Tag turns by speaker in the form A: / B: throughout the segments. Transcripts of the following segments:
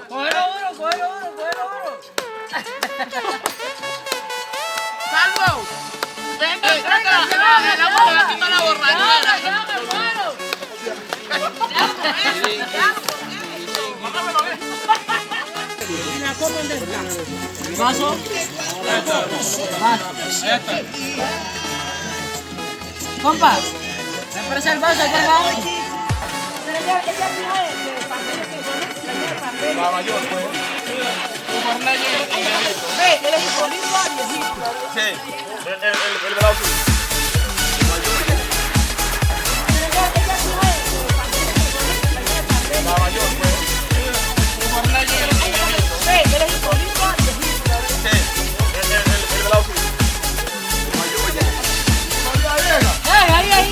A: Cógelo duro, cógelo duro, cógelo duro.
B: ¡Salvo! ¡Venga, venga! ¡Le va a quitar la borrachera!
A: ¿La copa dónde está? ¿Vaso? Compa, ¿me parece el vaso aquí al lado?
C: La mayor, pues.
A: Ve, él es igualito a viejito.
C: Sí, el bravo. La mayor, pues.
A: Ve, él es igualito a viejito.
C: Sí, el bravo.
A: ¡Ay, ay, ay!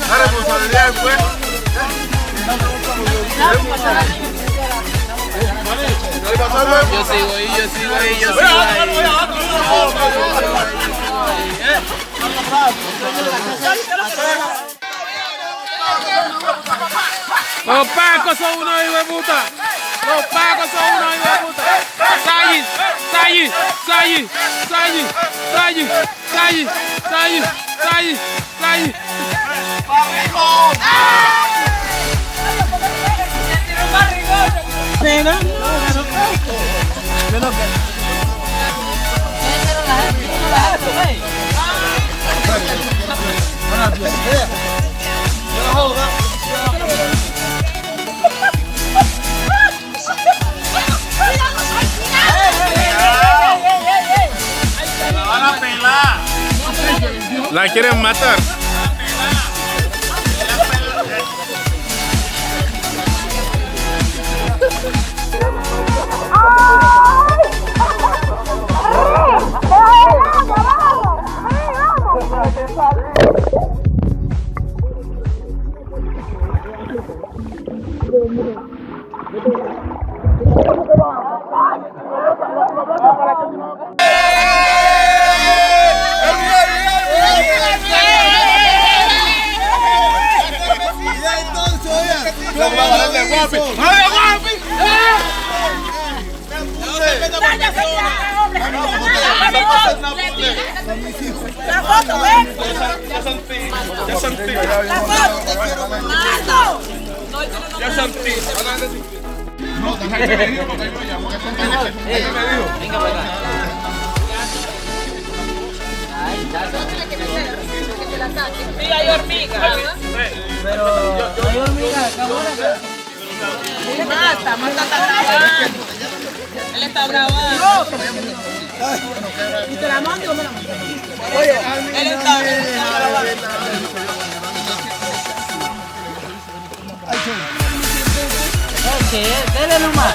C: La responsabilidad después.
B: Yo sigo ahí, yo sigo ahí, yo sigo ahí.
D: Los pacos son unos hijos de puta. Los pacos son unos hijos de puta. Salli, salli, salli, salli, salli, salli, salli, salli, salli.
A: Pena.
C: La van a pelar.
D: La quieren matar.
A: La foto, ven.
C: Ya sentí.
A: La foto. Marco.
C: Ya sentí. No, deja que me diga porque ahí me llamó.
B: Venga para acá.
A: Sí, hay hormigas. Pero hay hormigas, cabrón. Marta está grabando. Él está grabando. ¿Y te la mando o me la mando? Oye, él está grabando. Ok, dele nomás.